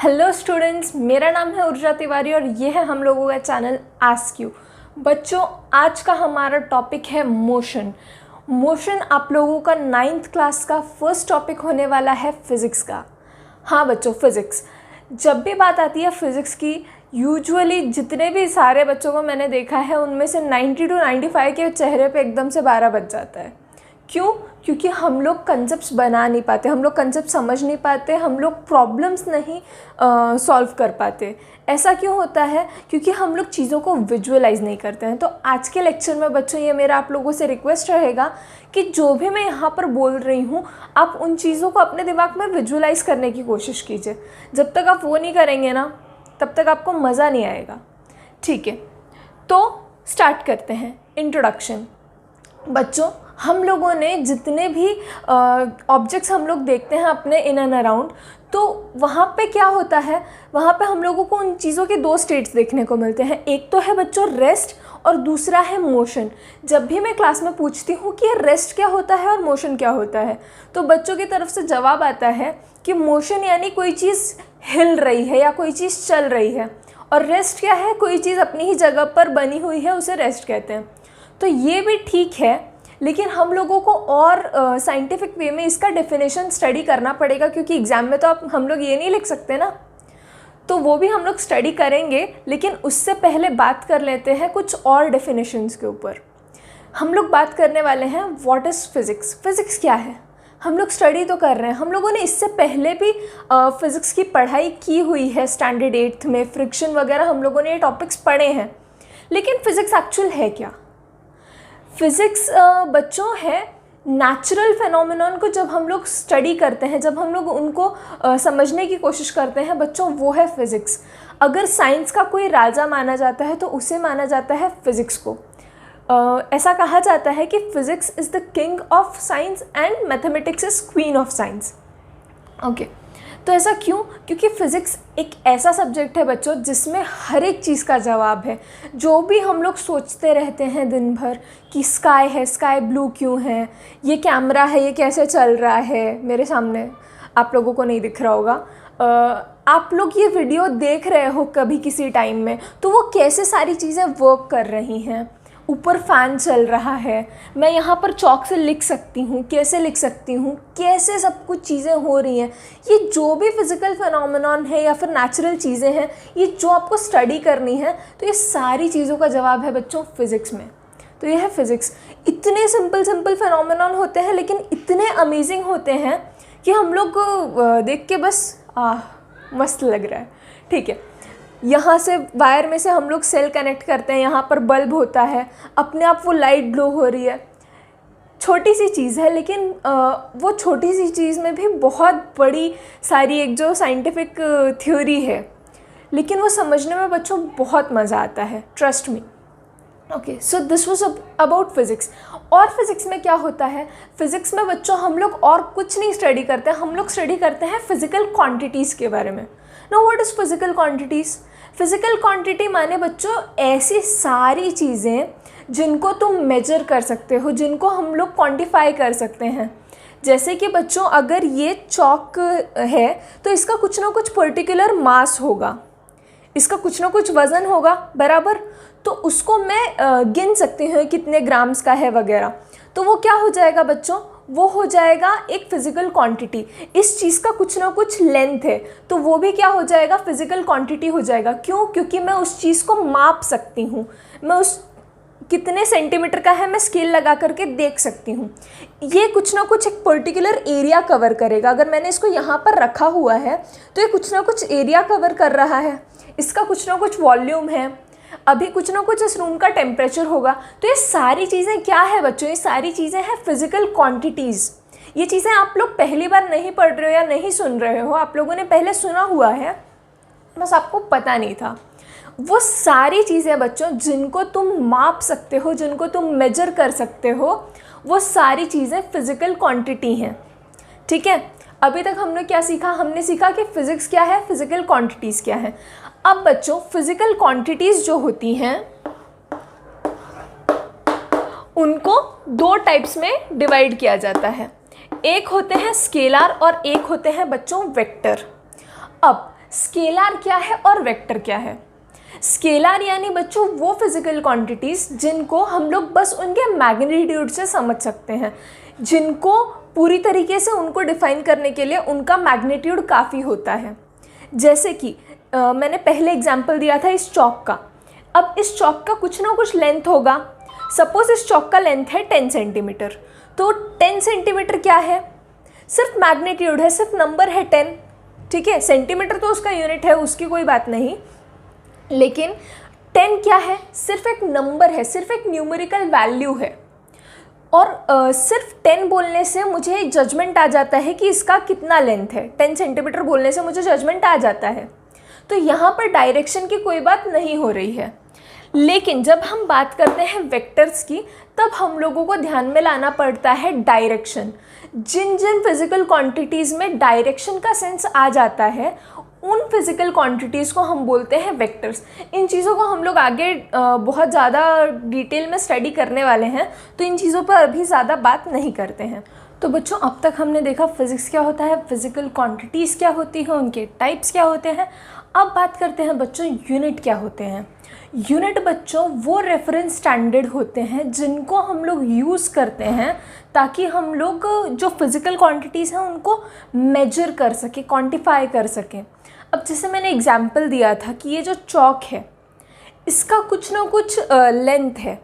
Hello students, मेरा नाम है ऊर्जा तिवारी और ये है हम लोगों का चैनल आस्क यू। बच्चों, आज का हमारा टॉपिक है मोशन। मोशन आप लोगों का 9th क्लास का फर्स्ट टॉपिक होने वाला है फिज़िक्स का। हाँ बच्चों, फिज़िक्स जब भी बात आती है फिज़िक्स की, यूजुअली जितने भी सारे बच्चों को मैंने देखा है उनमें से 90 to 95 के चेहरे पे एकदम से 12 बज जाता है। क्यों? क्योंकि हम लोग कंसेप्ट्स बना नहीं पाते, हम लोग कंसेप्ट समझ नहीं पाते, हम लोग प्रॉब्लम्स नहीं सॉल्व कर पाते। ऐसा क्यों होता है? क्योंकि हम लोग चीज़ों को विजुअलाइज नहीं करते हैं। तो आज के लेक्चर में बच्चों ये मेरा आप लोगों से रिक्वेस्ट रहेगा कि जो भी मैं यहाँ पर बोल रही हूँ आप उन चीज़ों को अपने दिमाग में विजुअलाइज करने की कोशिश कीजिए। जब तक आप वो नहीं करेंगे ना, तब तक आपको मज़ा नहीं आएगा। ठीक है, तो स्टार्ट करते हैं। इंट्रोडक्शन। बच्चों, हम लोगों ने जितने भी ऑब्जेक्ट्स हम लोग देखते हैं अपने इन एंड अराउंड, तो वहाँ पे क्या होता है, वहाँ पे हम लोगों को उन चीज़ों के 2 स्टेट्स देखने को मिलते हैं। एक तो है बच्चों रेस्ट और दूसरा है मोशन। जब भी मैं क्लास में पूछती हूँ कि रेस्ट क्या होता है और मोशन क्या होता है, तो बच्चों की तरफ से जवाब आता है कि मोशन यानी कोई चीज़ हिल रही है या कोई चीज़ चल रही है, और रेस्ट क्या है, कोई चीज़ अपनी ही जगह पर बनी हुई है, उसे रेस्ट कहते हैं। तो ये भी ठीक है, लेकिन हम लोगों को और साइंटिफिक वे में इसका डेफिनेशन स्टडी करना पड़ेगा, क्योंकि एग्ज़ाम में तो हम लोग ये नहीं लिख सकते ना। तो वो भी हम लोग स्टडी करेंगे, लेकिन उससे पहले बात कर लेते हैं कुछ और डेफिनेशंस के ऊपर। हम लोग बात करने वाले हैं व्हाट इज़ फिज़िक्स। फ़िज़िक्स क्या है? हम लोग स्टडी तो कर रहे हैं, हम लोगों ने इससे पहले भी फ़िज़िक्स की पढ़ाई की हुई है। स्टैंडर्ड 8th में फ्रिक्शन वगैरह हम लोगों ने ये टॉपिक्स पढ़े हैं, लेकिन फ़िज़िक्स एक्चुअल है क्या? फिज़िक्स बच्चों है नेचुरल फिनोमेनन को जब हम लोग स्टडी करते हैं, जब हम लोग उनको समझने की कोशिश करते हैं बच्चों, वो है फिज़िक्स। अगर साइंस का कोई राजा माना जाता है तो उसे माना जाता है फिज़िक्स को। ऐसा कहा जाता है कि physics is the king of science and mathematics is queen of science. Okay, तो ऐसा क्यों? क्योंकि फ़िज़िक्स एक ऐसा सब्जेक्ट है बच्चों जिसमें हर एक चीज़ का जवाब है। जो भी हम लोग सोचते रहते हैं दिन भर कि स्काई है, स्काई ब्लू क्यों है, ये कैमरा है, ये कैसे चल रहा है, मेरे सामने आप लोगों को नहीं दिख रहा होगा, आप लोग ये वीडियो देख रहे हो कभी किसी टाइम में, तो वो कैसे सारी चीज़ें वर्क कर रही हैं। ऊपर फ़ैन चल रहा है, मैं यहाँ पर चॉक से लिख सकती हूँ, कैसे लिख सकती हूँ, कैसे सब कुछ चीज़ें हो रही हैं। ये जो भी फिज़िकल फिनोमेनन है या फिर नेचुरल चीज़ें हैं, ये जो आपको स्टडी करनी है, तो ये सारी चीज़ों का जवाब है बच्चों फ़िज़िक्स में। तो ये है फ़िज़िक्स। इतने सिंपल फिनोमेनन होते हैं, लेकिन इतने अमेजिंग होते हैं कि हम लोग देख के बस मस्त लग रहा है। ठीक है, यहाँ से वायर में से हम लोग सेल कनेक्ट करते हैं, यहाँ पर बल्ब होता है, अपने आप वो लाइट ग्लो हो रही है। छोटी सी चीज़ है, लेकिन वो छोटी सी चीज़ में भी बहुत बड़ी सारी एक जो साइंटिफिक थ्योरी है, लेकिन वो समझने में बच्चों बहुत मज़ा आता है, trust me. Okay, so this was about physics. और फिज़िक्स में क्या होता है? फिज़िक्स में बच्चों हम लोग और कुछ नहीं स्टडी करते हैं, हम लोग स्टडी करते हैं फिज़िकल क्वांटिटीज़ के बारे में। No, what is physical quantities? Physical quantity माने बच्चों ऐसी सारी चीज़ें जिनको तुम मेजर कर सकते हो, जिनको हम लोग क्वांटिफाई कर सकते हैं। जैसे कि बच्चों अगर ये चॉक है तो इसका कुछ ना कुछ पर्टिकुलर मास होगा, इसका कुछ ना कुछ वज़न होगा, बराबर। तो उसको मैं गिन सकती हूँ कितने ग्राम्स का है वगैरह। तो वो क्या हो जाएगा बच्चों? वो हो जाएगा एक फ़िज़िकल क्वांटिटी। इस चीज़ का कुछ ना कुछ लेंथ है, तो वो भी क्या हो जाएगा? फ़िज़िकल क्वांटिटी हो जाएगा। क्यों? क्योंकि मैं उस चीज़ को माप सकती हूँ, मैं उस कितने सेंटीमीटर का है मैं स्केल लगा करके देख सकती हूँ। ये कुछ ना कुछ एक पर्टिकुलर एरिया कवर करेगा। अगर मैंने इसको यहाँ पर रखा हुआ है तो ये कुछ ना कुछ एरिया कवर कर रहा है, इसका कुछ ना कुछ वॉल्यूम है, अभी कुछ ना कुछ इस रूम का टेम्परेचर होगा। तो ये सारी चीज़ें क्या है बच्चों? ये सारी चीज़ें हैं फिज़िकल क्वांटिटीज़। ये चीज़ें आप लोग पहली बार नहीं पढ़ रहे हो या नहीं सुन रहे हो, आप लोगों ने पहले सुना हुआ है, बस आपको पता नहीं था। वो सारी चीज़ें बच्चों जिनको तुम माप सकते हो, जिनको तुम मेजर कर सकते हो, वो सारी चीज़ें फिज़िकल क्वांटिटी हैं। ठीक है, अभी तक हमने क्या सीखा, हमने सीखा कि फिजिक्स क्या है, फिजिकल क्वांटिटीज़ क्या है। अब बच्चों फिजिकल क्वांटिटीज़ जो होती हैं उनको दो टाइप्स में डिवाइड किया जाता है, एक होते हैं स्केलर और एक होते हैं बच्चों वेक्टर। अब स्केलर क्या है और वेक्टर क्या है? स्केलर यानी बच्चों वो फिजिकल क्वांटिटीज़ जिनको हम लोग बस उनके मैग्नीट्यूड से समझ सकते हैं, जिनको पूरी तरीके से उनको डिफाइन करने के लिए उनका मैग्नीट्यूड काफ़ी होता है। जैसे कि मैंने पहले एग्जांपल दिया था इस चौक का। अब इस चौक का कुछ ना कुछ लेंथ होगा। सपोज इस चौक का लेंथ है 10 सेंटीमीटर, तो 10 सेंटीमीटर क्या है, सिर्फ मैग्नीट्यूड है, सिर्फ नंबर है 10, ठीक है। सेंटीमीटर तो उसका यूनिट है, उसकी कोई बात नहीं, लेकिन 10 क्या है, सिर्फ एक नंबर है, सिर्फ एक न्यूमेरिकल वैल्यू है। और सिर्फ 10 बोलने से मुझे जजमेंट आ जाता है कि इसका कितना लेंथ है। 10 सेंटीमीटर बोलने से मुझे जजमेंट आ जाता है। तो यहाँ पर डायरेक्शन की कोई बात नहीं हो रही है। लेकिन जब हम बात करते हैं वेक्टर्स की, तब हम लोगों को ध्यान में लाना पड़ता है डायरेक्शन। जिन जिन फिजिकल क्वांटिटीज़ में डायरेक्शन का सेंस आ जाता है, उन फिजिकल क्वांटिटीज़ को हम बोलते हैं वेक्टर्स। इन चीज़ों को हम लोग आगे बहुत ज़्यादा डिटेल में स्टडी करने वाले हैं, तो इन चीज़ों पर अभी ज़्यादा बात नहीं करते हैं। तो बच्चों अब तक हमने देखा फिज़िक्स क्या होता है, फिजिकल क्वांटिटीज़ क्या होती हैं, उनके टाइप्स क्या होते हैं। अब बात करते हैं बच्चों यूनिट क्या होते हैं। यूनिट बच्चों वो रेफरेंस स्टैंडर्ड होते हैं जिनको हम लोग यूज़ करते हैं ताकि हम लोग जो फिज़िकल क्वांटिटीज़ हैं उनको मेजर कर सकें, क्वांटिफाई कर सकें। अब जैसे मैंने एग्जांपल दिया था कि ये जो चौक है इसका कुछ ना कुछ लेंथ है,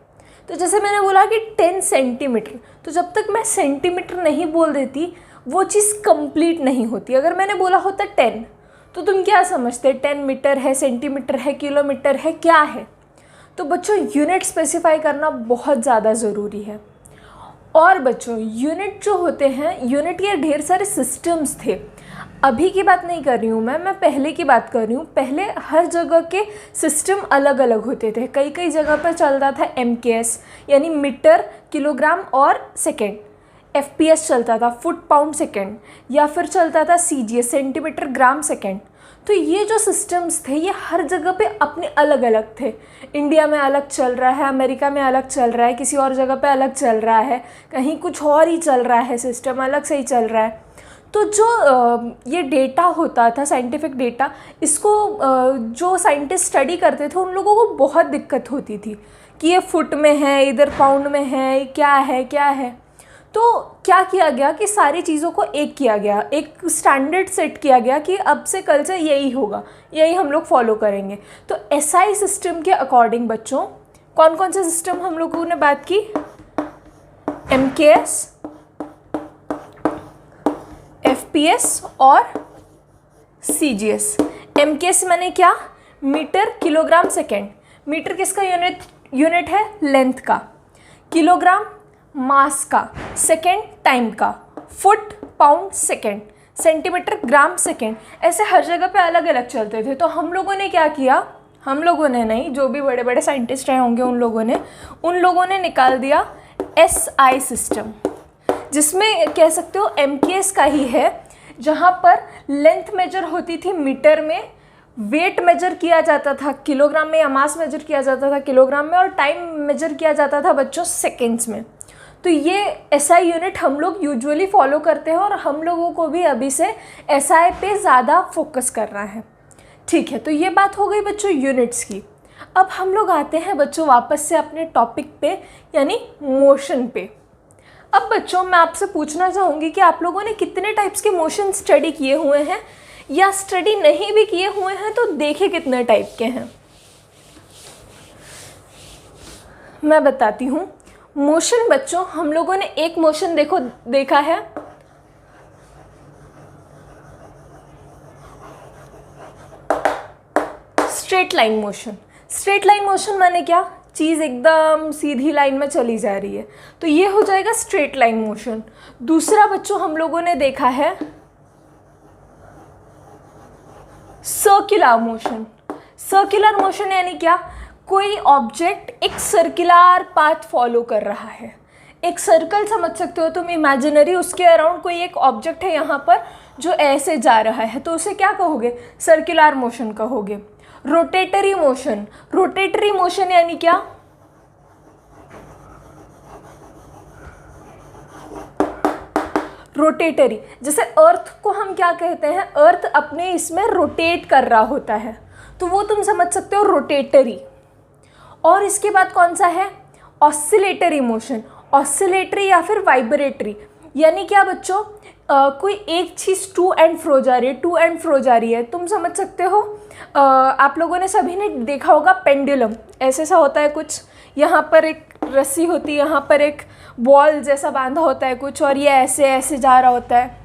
तो जैसे मैंने बोला कि 10 सेंटीमीटर, तो जब तक मैं सेंटीमीटर नहीं बोल देती वो चीज़ कंप्लीट नहीं होती। अगर मैंने बोला होता 10, तो तुम क्या समझते, 10 मीटर है, सेंटीमीटर है, किलोमीटर है, क्या है? तो बच्चों यूनिट स्पेसिफाई करना बहुत ज़्यादा ज़रूरी है। और बच्चों यूनिट जो होते हैं, यूनिट के ढेर सारे सिस्टम्स थे। अभी की बात नहीं कर रही हूँ मैं पहले की बात कर रही हूँ। पहले हर जगह के सिस्टम अलग अलग होते थे। कई कई जगह पर चलता था MKS यानी मीटर, किलोग्राम और सेकेंड। FPS चलता था, फुट पाउंड सेकेंड, या फिर चलता था CGS, सेंटीमीटर ग्राम सेकेंड। तो ये जो सिस्टम्स थे ये हर जगह पे अपने अलग अलग थे। इंडिया में अलग चल रहा है, अमेरिका में अलग चल रहा है, किसी और जगह पे अलग चल रहा है, कहीं कुछ और ही चल रहा है, सिस्टम अलग से ही चल रहा है। तो जो ये डेटा होता था, साइंटिफिक डेटा, इसको जो साइंटिस्ट स्टडी करते थे उन लोगों को बहुत दिक्कत होती थी कि ये फुट में है, इधर पाउंड में है, क्या है। तो क्या किया गया कि सारी चीज़ों को एक किया गया, एक स्टैंडर्ड सेट किया गया कि अब से कल से यही होगा, यही हम लोग फॉलो करेंगे। तो SI सिस्टम के अकॉर्डिंग बच्चों कौन कौन से सिस्टम हम लोगों ने बात की, MKS, FPS और CGS। MKS मैंने क्या, मीटर, किलोग्राम, सेकेंड। मीटर किसका यूनिट है, लेंथ का। किलोग्राम मास का, सेकेंड टाइम का, foot pound second, centimetre gram second. ऐसे हर जगह पे अलग अलग चलते थे। तो हम लोगों ने क्या किया, हम लोगों ने नहीं, जो भी बड़े बड़े साइंटिस्ट रहे होंगे उन लोगों ने निकाल दिया SI सिस्टम, जिसमें कह सकते हो MKS का ही है, जहाँ पर लेंथ मेजर होती थी मीटर में, वेट मेजर किया जाता था किलोग्राम में, या मास मेजर किया जाता था किलोग्राम में, और टाइम मेजर किया जाता था बच्चों सेकेंड्स में। तो ये SI यूनिट हम लोग यूजुअली फॉलो करते हैं और हम लोगों को भी अभी से SI पे ज़्यादा फोकस करना है, ठीक है। तो ये बात हो गई बच्चों यूनिट्स की। अब हम लोग आते हैं बच्चों वापस से अपने टॉपिक पे, यानी मोशन पे। अब बच्चों मैं आपसे पूछना चाहूँगी कि आप लोगों ने कितने टाइप्स के मोशन स्टडी किए हुए हैं, या स्टडी नहीं भी किए हुए हैं तो देखे कितने टाइप के हैं। मैं बताती हूँ। मोशन बच्चों हम लोगों ने एक मोशन देखा है, straight line motion. Straight line motion माने क्या, चीज़ एकदम सीधी लाइन में चली जा रही है, तो ये हो जाएगा स्ट्रेट लाइन मोशन। दूसरा बच्चों हम लोगों ने देखा है सर्कुलर मोशन। सर्कुलर मोशन यानी क्या, कोई ऑब्जेक्ट एक सर्कुलर पाथ फॉलो कर रहा है। एक सर्कल समझ सकते हो तुम इमेजिनरी, उसके अराउंड कोई एक ऑब्जेक्ट है यहाँ पर जो ऐसे जा रहा है तो उसे क्या कहोगे? सर्कुलर मोशन कहोगे। रोटेटरी मोशन, रोटेटरी मोशन यानी क्या? रोटेटरी, जैसे अर्थ को हम क्या कहते हैं? अर्थ अपने इसमें रोटेट कर रहा होता है, तो वो तुम समझ सकते हो रोटेटरी। और इसके बाद कौन सा है? Oscillatory motion. ऑसिलेटरी या फिर वाइब्रेटरी यानी क्या बच्चों? कोई एक चीज़ टू एंड फ्रो जा रही है, टू एंड फ्रो जा रही है, तुम समझ सकते हो। आप लोगों ने सभी ने देखा होगा पेंडुलम, ऐसे सा होता है कुछ, यहाँ पर एक रस्सी होती है, यहाँ पर एक बॉल जैसा बांधा होता है कुछ, और ये ऐसे ऐसे जा रहा होता है।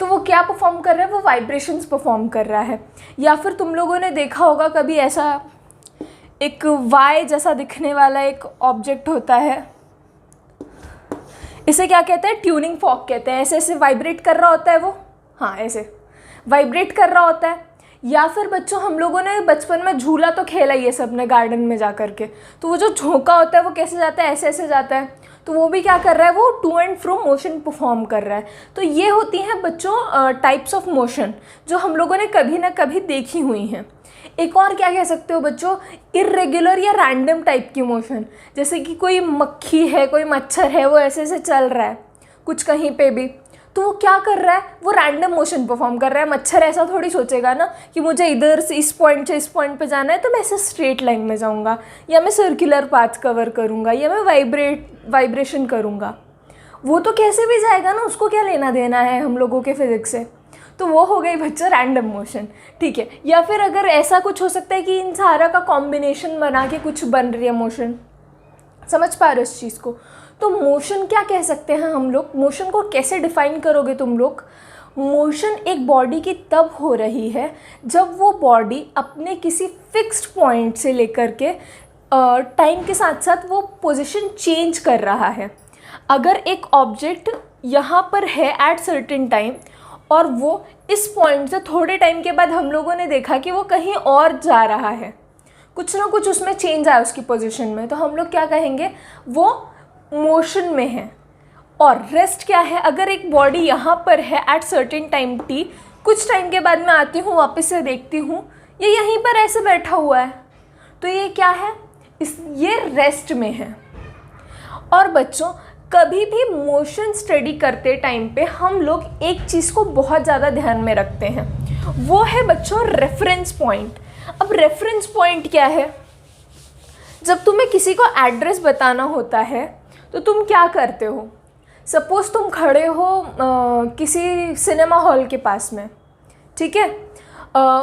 तो वो क्या परफॉर्म कर रहा है? वो वाइब्रेशंस परफॉर्म कर रहा है। या फिर तुम लोगों ने देखा होगा कभी ऐसा एक वाई जैसा दिखने वाला एक ऑब्जेक्ट होता है, इसे क्या कहते हैं? ट्यूनिंग फॉर्क कहते हैं। ऐसे ऐसे वाइब्रेट कर रहा होता है वो, हाँ ऐसे वाइब्रेट कर रहा होता है। या फिर बच्चों हम लोगों ने बचपन में झूला तो खेला ही है सबने गार्डन में जा कर के, तो वो जो झोंका होता है वो कैसे जाता है? ऐसे ऐसे जाता है, तो वो भी क्या कर रहा है? वो to and fro motion perform कर रहा है। तो ये होती हैं बच्चों टाइप्स ऑफ मोशन जो हम लोगों ने कभी ना कभी देखी हुई हैं। एक और क्या कह सकते हो बच्चों? इर्रेगुलर या रैंडम टाइप की मोशन, जैसे कि कोई मक्खी है, कोई मच्छर है, वो ऐसे ऐसे चल रहा है कुछ कहीं पे भी, तो वो क्या कर रहा है? वो रैंडम मोशन परफॉर्म कर रहा है। मच्छर ऐसा थोड़ी सोचेगा ना कि मुझे इधर से इस पॉइंट पे जाना है तो मैं ऐसे स्ट्रेट लाइन में जाऊँगा, या मैं सर्कुलर पाथ कवर करूँगा, या मैं वाइब्रेशन करूँगा। वो तो कैसे भी जाएगा ना, उसको क्या लेना देना है हम लोगों के फिजिक्स से। तो वो हो गई बच्चों रैंडम मोशन, ठीक है। या फिर अगर ऐसा कुछ हो सकता है कि इन सारा का कॉम्बिनेशन बना के कुछ बन रही है मोशन, समझ पा रहे हो इस चीज़ को? तो मोशन क्या कह सकते हैं हम लोग? मोशन को कैसे डिफाइन करोगे तुम लोग? मोशन एक बॉडी की तब हो रही है जब वो बॉडी अपने किसी फिक्स्ड पॉइंट से लेकर के टाइम के साथ साथ वो पोजीशन चेंज कर रहा है। अगर एक ऑब्जेक्ट यहाँ पर है एट सर्टेन टाइम और वो इस पॉइंट से थोड़े टाइम के बाद हम लोगों ने देखा कि वो कहीं और जा रहा है, कुछ ना कुछ उसमें चेंज आया उसकी पोजीशन में, तो हम लोग क्या कहेंगे? वो मोशन में है। और रेस्ट क्या है? अगर एक बॉडी यहाँ पर है एट सर्टेन टाइम टी, कुछ टाइम के बाद मैं आती हूँ वापस से देखती हूँ ये यहीं पर ऐसे बैठा हुआ है, तो ये क्या है? ये रेस्ट में है। और बच्चों कभी भी मोशन स्टडी करते टाइम पे हम लोग एक चीज़ को बहुत ज़्यादा ध्यान में रखते हैं, वो है बच्चों रेफरेंस पॉइंट। अब रेफरेंस पॉइंट क्या है? जब तुम्हें किसी को एड्रेस बताना होता है तो तुम क्या करते हो? सपोज़ तुम खड़े हो किसी सिनेमा हॉल के पास में, ठीक है,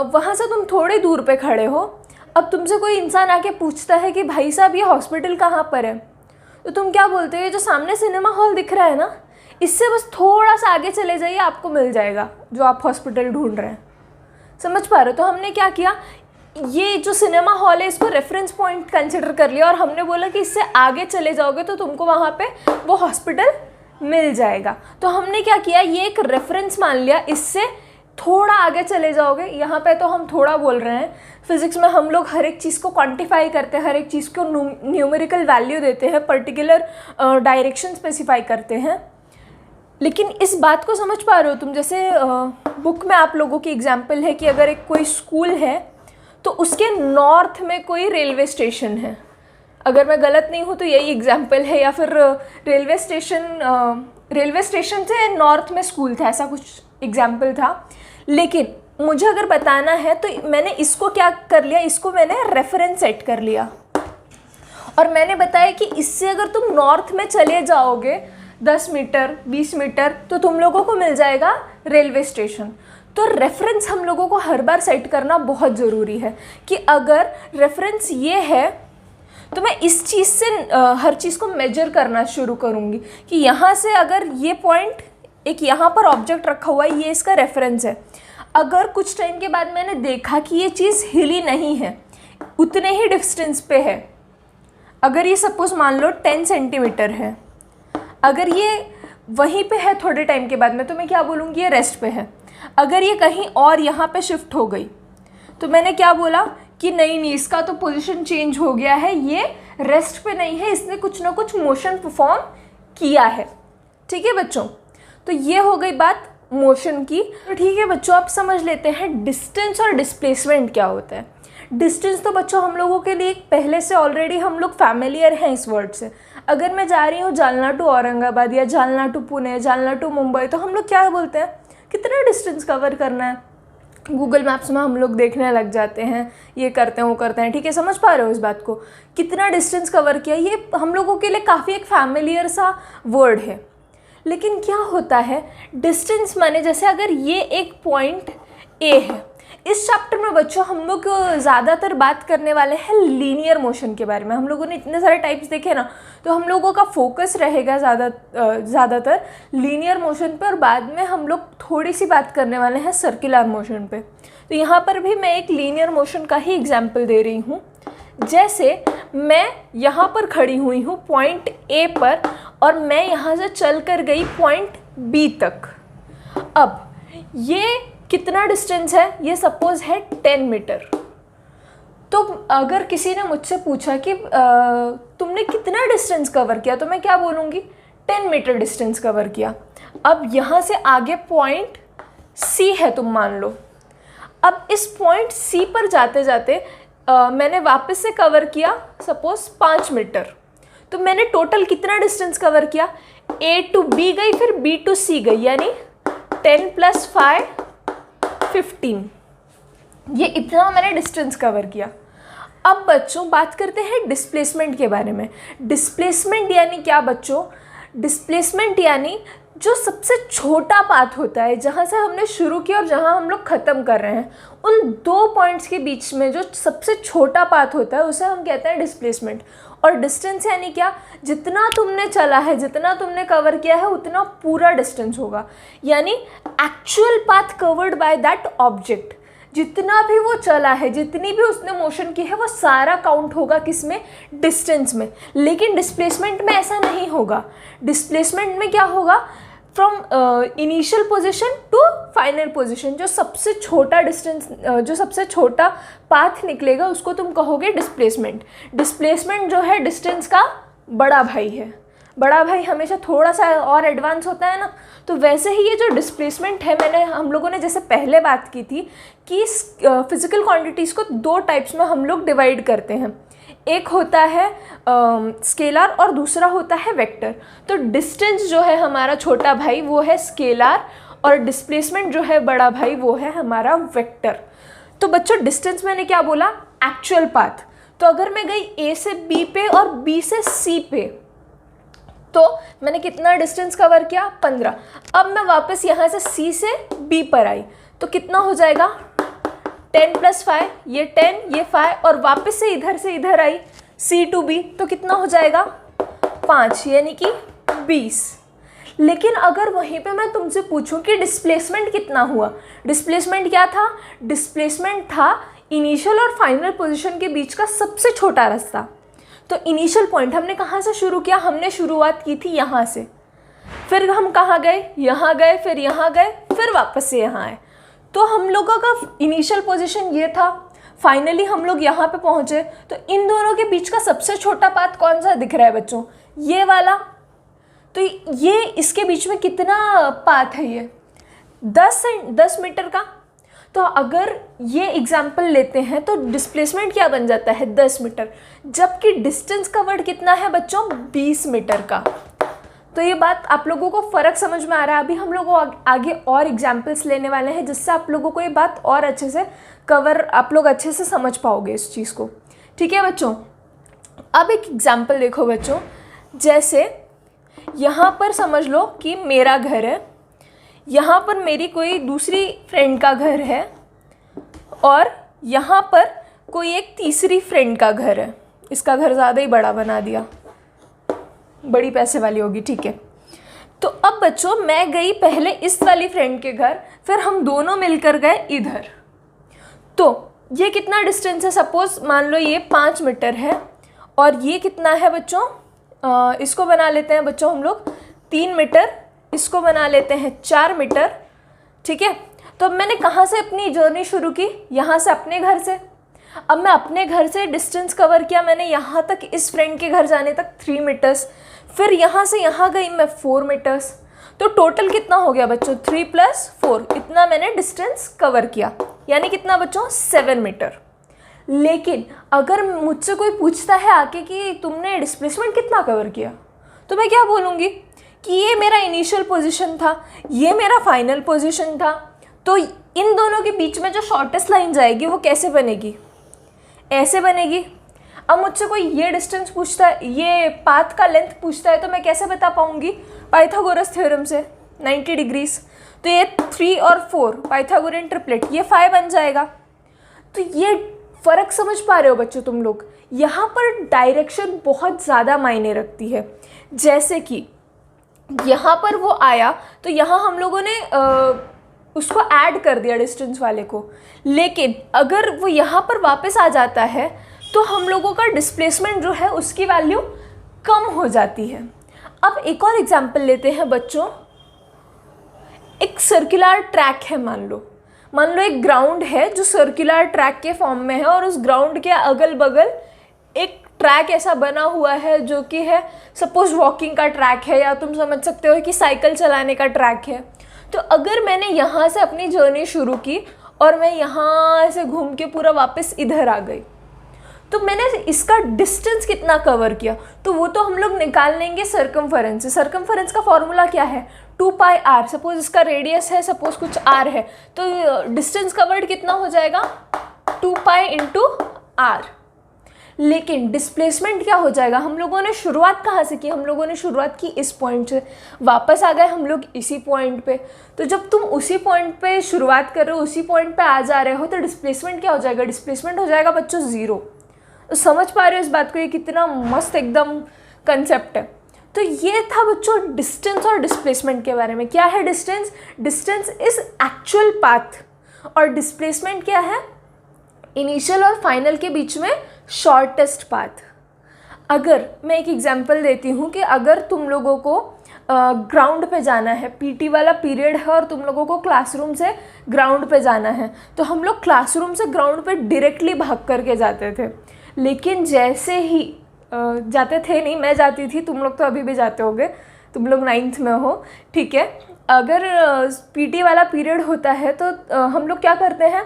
वहाँ से तुम थोड़े दूर पे खड़े हो। अब तुमसे कोई इंसान आके पूछता है कि भाई साहब ये हॉस्पिटल कहाँ पर है, तो तुम क्या बोलते हो? ये जो सामने सिनेमा हॉल दिख रहा है ना, इससे बस थोड़ा सा आगे चले जाइए, आपको मिल जाएगा जो आप हॉस्पिटल ढूंढ रहे हैं। समझ पा रहे हो? तो हमने क्या किया, ये जो सिनेमा हॉल है इसको रेफरेंस पॉइंट कंसिडर कर लिया और हमने बोला कि इससे आगे चले जाओगे तो तुमको वहाँ पे वो हॉस्पिटल मिल जाएगा। तो हमने क्या किया, ये एक रेफरेंस मान लिया, इससे थोड़ा आगे चले जाओगे। यहाँ पे तो हम थोड़ा बोल रहे हैं, फिजिक्स में हम लोग हर एक चीज़ को क्वांटिफाई करते हैं, हर एक चीज़ को न्यूमेरिकल वैल्यू देते हैं, पर्टिकुलर डायरेक्शन स्पेसिफाई करते हैं। लेकिन इस बात को समझ पा रहे हो तुम? जैसे बुक में आप लोगों की एग्जाम्पल है कि अगर एक कोई स्कूल है तो उसके नॉर्थ में कोई रेलवे स्टेशन है, अगर मैं गलत नहीं हूँ तो यही एग्जाम्पल है, या फिर रेलवे स्टेशन से नॉर्थ में स्कूल था, ऐसा कुछ एग्जाम्पल था। लेकिन मुझे अगर बताना है तो मैंने इसको क्या कर लिया, इसको मैंने रेफरेंस सेट कर लिया और मैंने बताया कि इससे अगर तुम नॉर्थ में चले जाओगे 10 मीटर 20 मीटर तो तुम लोगों को मिल जाएगा रेलवे स्टेशन। तो रेफरेंस हम लोगों को हर बार सेट करना बहुत ज़रूरी है कि अगर रेफरेंस ये है तो मैं इस चीज़ से हर चीज़ को मेजर करना शुरू करूँगी कि यहाँ से अगर ये पॉइंट, एक यहाँ पर ऑब्जेक्ट रखा हुआ है, ये इसका रेफरेंस है। अगर कुछ टाइम के बाद मैंने देखा कि ये चीज़ हिली नहीं है, उतने ही डिस्टेंस पे है, अगर ये सपोज मान लो 10 सेंटीमीटर है, अगर ये वहीं पे है थोड़े टाइम के बाद में, तो मैं क्या बोलूँगी, ये रेस्ट पे है। अगर ये कहीं और यहाँ पे शिफ्ट हो गई तो मैंने क्या बोला कि नहीं इसका तो पोजीशन चेंज हो गया है, ये रेस्ट पे नहीं है, इसने कुछ ना कुछ मोशन परफॉर्म किया है। ठीक है बच्चों, तो ये हो गई बात मोशन की। तो ठीक है बच्चों, आप समझ लेते हैं डिस्टेंस और डिस्प्लेसमेंट क्या होता है। डिस्टेंस तो बच्चों हम लोगों के लिए पहले से ऑलरेडी हम लोग फैमिलियर हैं इस वर्ड से। अगर मैं जा रही हूँ जालना टू औरंगाबाद या जालना टू पुणे, जालना टू मुंबई, तो हम लोग क्या बोलते हैं, कितना डिस्टेंस कवर करना है। गूगल मैप्स में हम लोग देखने लग जाते हैं, ये करते हैं वो करते हैं, ठीक है, समझ पा रहे हो इस बात को, कितना डिस्टेंस कवर किया। ये हम लोगों के लिए काफ़ी एक फैमिलियर सा वर्ड है। लेकिन क्या होता है, डिस्टेंस माने जैसे अगर ये एक पॉइंट ए है, इस चैप्टर में बच्चों हम लोग ज़्यादातर बात करने वाले हैं लीनियर मोशन के बारे में। हम लोगों ने इतने सारे टाइप्स देखे ना, तो हम लोगों का फोकस रहेगा ज़्यादातर लीनियर मोशन पर, और बाद में हम लोग थोड़ी सी बात करने वाले हैं सर्कुलर मोशन पे। तो यहाँ पर भी मैं एक लीनियर मोशन का ही एग्जाम्पल दे रही हूँ। जैसे मैं यहाँ पर खड़ी हुई हूँ पॉइंट ए पर, और मैं यहाँ से चल कर गई पॉइंट बी तक। अब ये कितना डिस्टेंस है, ये सपोज है 10 मीटर। तो अगर किसी ने मुझसे पूछा कि तुमने कितना डिस्टेंस कवर किया, तो मैं क्या बोलूँगी, 10 मीटर डिस्टेंस कवर किया। अब यहाँ से आगे पॉइंट सी है तुम मान लो। अब इस पॉइंट सी पर जाते जाते मैंने वापस से कवर किया सपोज 5 मीटर। तो मैंने टोटल कितना डिस्टेंस कवर किया, ए टू बी गई, फिर बी टू सी गई, यानी 10 + 5 15। ये इतना मैंने डिस्टेंस कवर किया। अब बच्चों बात करते हैं डिस्प्लेसमेंट के बारे में। डिस्प्लेसमेंट यानी क्या बच्चों, डिस्प्लेसमेंट यानी जो सबसे छोटा पाथ होता है, जहाँ से हमने शुरू किया और जहाँ हम लोग ख़त्म कर रहे हैं, उन 2 पॉइंट्स के बीच में जो सबसे छोटा पाथ होता है उसे हम कहते हैं डिस्प्लेसमेंट। और डिस्टेंस यानी क्या, जितना तुमने चला है, जितना तुमने कवर किया है, उतना पूरा डिस्टेंस होगा, यानी actual path covered by that object. जितना भी वो चला है, जितनी भी उसने मोशन की है, वो सारा काउंट होगा किसमें, डिस्टेंस में। लेकिन डिस्प्लेसमेंट में ऐसा नहीं होगा। डिस्प्लेसमेंट में क्या होगा, from initial position to final position, जो सबसे छोटा डिस्टेंस, जो सबसे छोटा पाथ निकलेगा उसको तुम कहोगे डिस्प्लेसमेंट। डिस्प्लेसमेंट जो है डिस्टेंस का बड़ा भाई है। बड़ा भाई हमेशा थोड़ा सा और एडवांस होता है ना, तो वैसे ही ये जो डिस्प्लेसमेंट है, हम लोगों ने जैसे पहले बात की थी कि फिजिकल क्वांटिटीज़ को 2 टाइप्स में हम लोग डिवाइड करते हैं। एक होता है स्केलर और दूसरा होता है वेक्टर। तो डिस्टेंस जो है हमारा छोटा भाई वो है स्केलर, और डिस्प्लेसमेंट जो है बड़ा भाई वो है हमारा वेक्टर। तो बच्चों डिस्टेंस मैंने क्या बोला, एक्चुअल पाथ। तो अगर मैं गई ए से बी पे और बी से सी पे, तो मैंने कितना डिस्टेंस कवर किया, 15। अब मैं वापस यहाँ से सी से बी पर आई, तो कितना हो जाएगा, 10 + 5, ये 10 ये 5, और वापस से इधर आई C to B, तो कितना हो जाएगा, 5, यानी कि 20। लेकिन अगर वहीं पे मैं तुमसे पूछूं कि डिस्प्लेसमेंट कितना हुआ, डिस्प्लेसमेंट क्या था, डिस्प्लेसमेंट था इनिशियल और फाइनल पोजीशन के बीच का सबसे छोटा रास्ता। तो इनिशियल पॉइंट हमने कहाँ से शुरू किया, हमने शुरुआत की थी यहाँ से, फिर हम कहाँ गए, यहाँ गए, फिर यहाँ गए, फिर वापस से यहाँ आए। तो हम लोगों का इनिशियल पोजीशन ये था, फाइनली हम लोग यहाँ पे पहुँचे। तो इन दोनों के बीच का सबसे छोटा पाथ कौन सा दिख रहा है बच्चों, ये वाला। तो ये इसके बीच में कितना पाथ है, ये 10 मीटर का। तो अगर ये एग्जाम्पल लेते हैं तो डिस्प्लेसमेंट क्या बन जाता है, 10 मीटर, जबकि डिस्टेंस कवर्ड कितना है बच्चों, 20 मीटर का। तो ये बात आप लोगों को फ़र्क समझ में आ रहा है। अभी हम लोग आगे और एग्जाम्पल्स लेने वाले हैं, जिससे आप लोगों को ये बात और अच्छे से आप लोग अच्छे से समझ पाओगे इस चीज़ को। ठीक है बच्चों, अब एक एग्जाम्पल देखो बच्चों। जैसे यहाँ पर समझ लो कि मेरा घर है, यहाँ पर मेरी कोई दूसरी फ्रेंड का घर है, और यहाँ पर कोई एक तीसरी फ्रेंड का घर है। इसका घर ज़्यादा ही बड़ा बना दिया, बड़ी पैसे वाली होगी, ठीक है। तो अब बच्चों मैं गई पहले इस वाली फ्रेंड के घर, फिर हम दोनों मिलकर गए इधर। तो ये कितना डिस्टेंस है, सपोज मान लो ये 5 मीटर है, और ये कितना है बच्चों, इसको बना लेते हैं बच्चों हम लोग 3 मीटर, इसको बना लेते हैं 4 मीटर, ठीक है। तो अब मैंने कहाँ से अपनी जर्नी शुरू की, यहाँ से, अपने घर से। अब मैं अपने घर से डिस्टेंस कवर किया मैंने यहाँ तक, इस फ्रेंड के घर जाने तक 3 मीटर्स, फिर यहाँ से यहाँ गई मैं 4 मीटर्स। तो टोटल कितना हो गया बच्चों, 3 + 4, इतना मैंने डिस्टेंस कवर किया, यानी कितना बच्चों, 7 मीटर। लेकिन अगर मुझसे कोई पूछता है आके कि तुमने डिस्प्लेसमेंट कितना कवर किया, तो मैं क्या बोलूँगी कि ये मेरा इनिशियल पोजीशन था, ये मेरा फाइनल पोजीशन था। तो इन दोनों के बीच में जो शॉर्टेस्ट लाइन जाएगी वो कैसे बनेगी, ऐसे बनेगी। अब मुझसे कोई ये डिस्टेंस पूछता है, ये पाथ का लेंथ पूछता है, तो मैं कैसे बता पाऊँगी, पाइथागोरस थ्योरम से 90 डिग्रीज। तो ये 3 और 4 पाइथागोरियन ट्रिपलेट, ये 5 बन जाएगा। तो ये फ़र्क समझ पा रहे हो बच्चों तुम लोग, यहाँ पर डायरेक्शन बहुत ज़्यादा मायने रखती है। जैसे कि यहाँ पर वो आया तो यहाँ हम लोगों ने उसको ऐड कर दिया डिस्टेंस वाले को, लेकिन अगर वो यहाँ पर वापस आ जाता है तो हम लोगों का डिस्प्लेसमेंट जो है उसकी वैल्यू कम हो जाती है। अब एक और एग्जांपल लेते हैं बच्चों। एक सर्कुलर ट्रैक है, मान लो एक ग्राउंड है जो सर्कुलर ट्रैक के फॉर्म में है, और उस ग्राउंड के अगल बगल एक ट्रैक ऐसा बना हुआ है जो कि है सपोज वॉकिंग का ट्रैक है, या तुम समझ सकते हो कि साइकिल चलाने का ट्रैक है। तो अगर मैंने यहाँ से अपनी जर्नी शुरू की और मैं यहाँ से घूम के पूरा वापस इधर आ गई, तो मैंने इसका डिस्टेंस कितना कवर किया, तो वो तो हम लोग निकाल लेंगे सर्कमफरेंस से। सर्कमफरेंस का फॉर्मूला क्या है, 2πr। सपोज इसका रेडियस है, सपोज कुछ r है, तो डिस्टेंस कवर्ड कितना हो जाएगा, 2π × r। लेकिन डिस्प्लेसमेंट क्या हो जाएगा, हम लोगों ने शुरुआत कहाँ से की, हम लोगों ने शुरुआत की इस पॉइंट से, वापस आ गए हम लोग इसी पॉइंट पे। तो जब तुम उसी पॉइंट पे शुरुआत कर रहे हो, उसी पॉइंट पे आ जा रहे हो, तो डिस्प्लेसमेंट क्या हो जाएगा, डिस्प्लेसमेंट हो जाएगा बच्चों 0। तो समझ पा रहे हो इस बात को, ये कितना मस्त एकदम कंसेप्ट है। तो ये था बच्चों डिस्टेंस और डिस्प्लेसमेंट के बारे में। क्या है distance, distance is actual path, और डिस्प्लेसमेंट क्या है, इनिशियल और फाइनल के बीच में शॉर्टेस्ट पाथ। अगर मैं एक एग्जांपल देती हूँ कि अगर तुम लोगों को ग्राउंड पे जाना है, पीटी वाला पीरियड है और तुम लोगों को क्लासरूम से ग्राउंड पे जाना है, तो हम लोग क्लासरूम से ग्राउंड पे डायरेक्टली भाग करके जाते थे। लेकिन जैसे ही जाते थे नहीं, मैं जाती थी, तुम लोग तो अभी भी जाते होगे, तुम लोग 9th में हो, ठीक है। अगर पीटी वाला पीरियड होता है तो हम लोग क्या करते हैं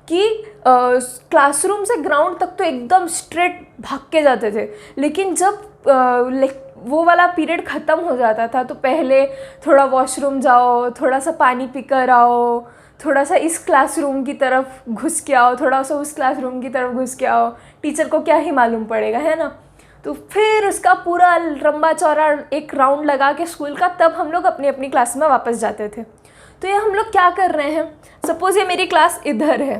कि क्लासरूम से ग्राउंड तक तो एकदम स्ट्रेट भाग के जाते थे। लेकिन जब वो वाला पीरियड ख़त्म हो जाता था तो पहले थोड़ा वॉशरूम जाओ, थोड़ा सा पानी पी कर आओ, थोड़ा सा इस क्लासरूम की तरफ घुस के आओ, थोड़ा सा उस क्लासरूम की तरफ घुस के आओ, टीचर को क्या ही मालूम पड़ेगा, है ना। तो फिर उसका पूरा लंबा चौड़ा एक राउंड लगा के स्कूल का, तब हम लोग अपनी अपनी क्लास में वापस जाते थे। तो ये हम लोग क्या कर रहे हैं, सपोज़ ये मेरी क्लास इधर है,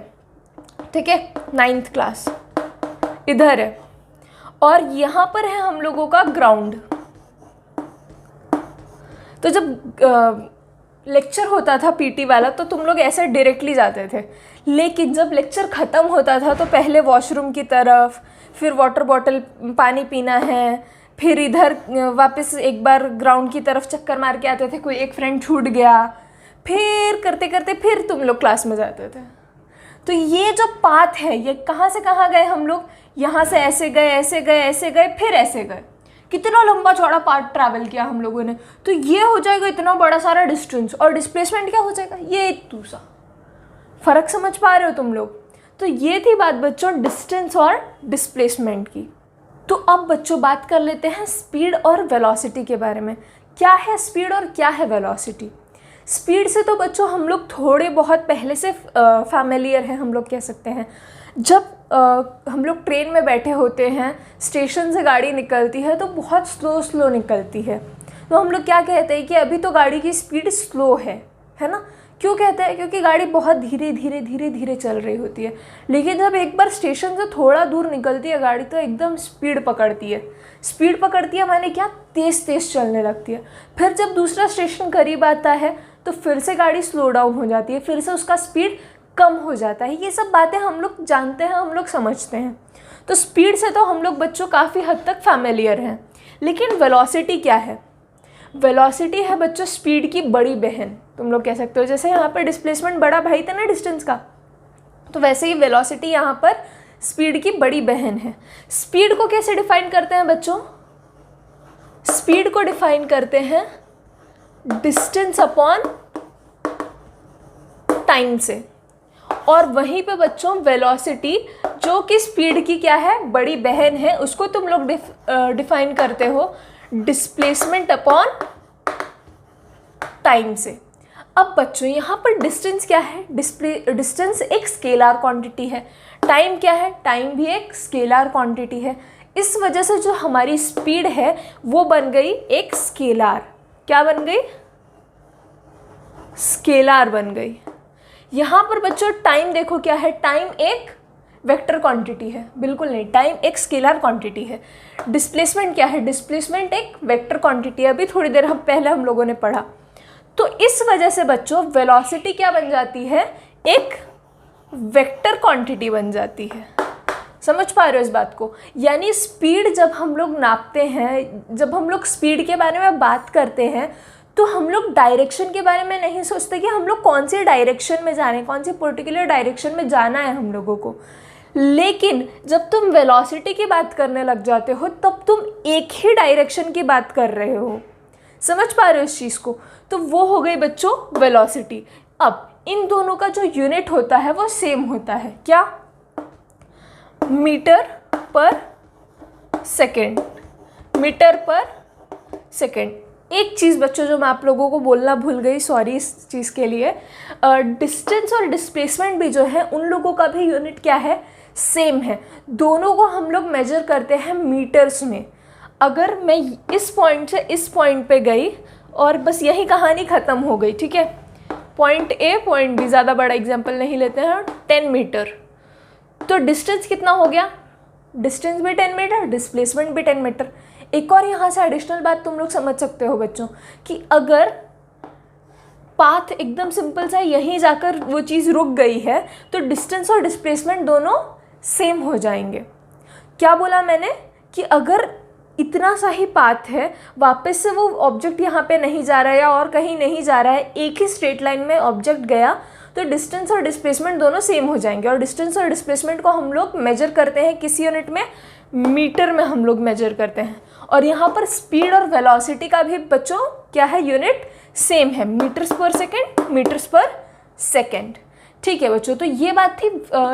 ठीक है, 9th क्लास इधर है, और यहाँ पर है हम लोगों का ग्राउंड। तो जब लेक्चर होता था पीटी वाला तो तुम लोग ऐसे डायरेक्टली जाते थे, लेकिन जब लेक्चर ख़त्म होता था तो पहले वॉशरूम की तरफ, फिर वाटर बॉटल पानी पीना है, फिर इधर वापस एक बार ग्राउंड की तरफ चक्कर मार के आते थे, कोई एक फ्रेंड छूट गया, फिर करते करते फिर तुम लोग क्लास में जाते थे। तो ये जो पाथ है, ये कहाँ से कहाँ गए हम लोग, यहाँ से ऐसे गए, ऐसे गए, ऐसे गए, फिर ऐसे गए, कितना लंबा चौड़ा पाथ ट्रैवल किया हम लोगों ने। तो ये हो जाएगा इतना बड़ा सारा डिस्टेंस, और डिस्प्लेसमेंट क्या हो जाएगा, ये दूसरा। फ़र्क समझ पा रहे हो तुम लोग। तो ये थी बात बच्चों डिस्टेंस और डिस्प्लेसमेंट की। तो अब बच्चों बात कर लेते हैं स्पीड और वेलोसिटी के बारे में। क्या है स्पीड और क्या है वेलोसिटी। स्पीड से तो बच्चों हम लोग थोड़े बहुत पहले से फैमिलियर हैं, हम लोग कह सकते हैं। जब हम लोग ट्रेन में बैठे होते हैं, स्टेशन से गाड़ी निकलती है तो बहुत स्लो निकलती है, तो हम लोग क्या कहते हैं कि अभी तो गाड़ी की स्पीड स्लो है ना। क्यों कहते हैं, क्योंकि गाड़ी बहुत धीरे धीरे चल रही होती है। लेकिन जब एक बार स्टेशन से थोड़ा दूर निकलती है गाड़ी तो एकदम स्पीड पकड़ती है माने क्या, तेज़ चलने लगती है। फिर जब दूसरा स्टेशन करीब आता है तो फिर से गाड़ी स्लो डाउन हो जाती है, फिर से उसका स्पीड कम हो जाता है। ये सब बातें हम लोग जानते हैं, हम लोग समझते हैं। तो स्पीड से तो हम लोग बच्चों काफ़ी हद तक फैमिलियर हैं। लेकिन वेलोसिटी क्या है, वेलोसिटी है बच्चों स्पीड की बड़ी बहन, तुम लोग कह सकते हो। जैसे यहाँ पर डिस्प्लेसमेंट बड़ा भाई था ना डिस्टेंस का, तो वैसे ही वेलोसिटी यहाँ पर स्पीड की बड़ी बहन है। स्पीड को कैसे डिफाइन करते हैं बच्चों, स्पीड को डिफाइन करते हैं डिस्टेंस अपॉन टाइम से। और वहीं पे बच्चों वेलोसिटी जो कि स्पीड की क्या है, बड़ी बहन है, उसको तुम लोग डिफाइन करते हो डिस्प्लेसमेंट अपॉन टाइम से। अब बच्चों यहाँ पर डिस्टेंस क्या है, डिस्टेंस एक स्केलर क्वांटिटी है, टाइम क्या है, टाइम भी एक स्केलर क्वांटिटी है। इस वजह से जो हमारी स्पीड है वो बन गई एक स्केलर। क्या बन गई, स्केलर बन गई। यहाँ पर बच्चों टाइम देखो क्या है, टाइम एक वेक्टर क्वांटिटी है, बिल्कुल नहीं, टाइम एक स्केलर क्वांटिटी है। डिस्प्लेसमेंट क्या है, डिस्प्लेसमेंट एक वेक्टर क्वांटिटी है, अभी थोड़ी देर पहले हम लोगों ने पढ़ा। तो इस वजह से बच्चों वेलोसिटी क्या बन जाती है, एक वेक्टर क्वांटिटी बन जाती है। समझ पा रहे हो इस बात को? यानी स्पीड जब हम लोग नापते हैं, जब हम लोग स्पीड के बारे में बात करते हैं, तो हम लोग डायरेक्शन के बारे में नहीं सोचते कि हम लोग कौन सी डायरेक्शन में जा रहे हैं, कौन सी पर्टिकुलर डायरेक्शन में जाना है हम लोगों को। लेकिन जब तुम वेलोसिटी की बात करने लग जाते हो तब तुम एक ही डायरेक्शन की बात कर रहे हो। समझ पा रहे हो इस चीज़ को? तो वो हो गई बच्चों वेलोसिटी। अब इन दोनों का जो यूनिट होता है वो सेम होता है, क्या, मीटर पर सेकेंड, मीटर पर सेकेंड। एक चीज़ बच्चों जो मैं आप लोगों को बोलना भूल गई, सॉरी इस चीज़ के लिए, डिस्टेंस और डिस्प्लेसमेंट भी जो है उन लोगों का भी यूनिट क्या है, सेम है। दोनों को हम लोग मेजर करते हैं मीटर्स में। अगर मैं इस पॉइंट से इस पॉइंट पे गई और बस यही कहानी ख़त्म हो गई, ठीक है, पॉइंट ए पॉइंट बी, ज़्यादा बड़ा एग्जाम्पल नहीं लेते हैं, 10 मीटर, तो डिस्टेंस कितना हो गया, डिस्टेंस भी 10 मीटर, डिस्प्लेसमेंट भी 10 मीटर। एक और यहाँ से एडिशनल बात तुम लोग समझ सकते हो बच्चों कि अगर पाथ एकदम सिंपल सा यहीं जाकर वो चीज़ रुक गई है तो डिस्टेंस और डिस्प्लेसमेंट दोनों सेम हो जाएंगे। क्या बोला मैंने कि अगर इतना सा ही पाथ है, वापस से वो ऑब्जेक्ट यहाँ पे नहीं जा रहा है या और कहीं नहीं जा रहा है, एक ही स्ट्रेट लाइन में ऑब्जेक्ट गया, तो डिस्टेंस और डिस्प्लेसमेंट दोनों सेम हो जाएंगे। और डिस्टेंस और डिस्प्लेसमेंट को हम लोग मेजर करते हैं किस यूनिट में, मीटर में हम लोग मेजर करते हैं। और यहाँ पर स्पीड और वेलोसिटी का भी बच्चों क्या है, यूनिट सेम है, मीटर्स पर सेकेंड, मीटर्स पर सेकेंड। ठीक है बच्चों, तो ये बात थी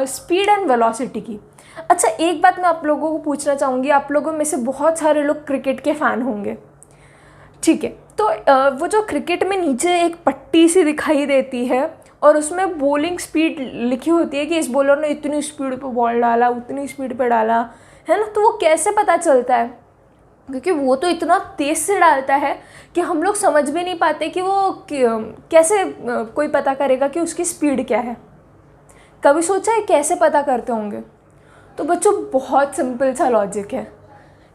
स्पीड एंड वेलोसिटी की। अच्छा, एक बात मैं आप लोगों को पूछना चाहूँगी, आप लोगों में से बहुत सारे लोग क्रिकेट के फ़ैन होंगे, ठीक है, तो वो जो क्रिकेट में नीचे एक पट्टी सी दिखाई देती है और उसमें बॉलिंग स्पीड लिखी होती है कि इस बॉलर ने इतनी स्पीड पे बॉल डाला, उतनी स्पीड पे डाला, है ना, तो वो कैसे पता चलता है? क्योंकि वो तो इतना तेज़ से डालता है कि हम लोग समझ भी नहीं पाते कि वो कैसे कोई पता करेगा कि उसकी स्पीड क्या है। कभी सोचा है कैसे पता करते होंगे? तो बच्चों बहुत सिंपल सा लॉजिक है,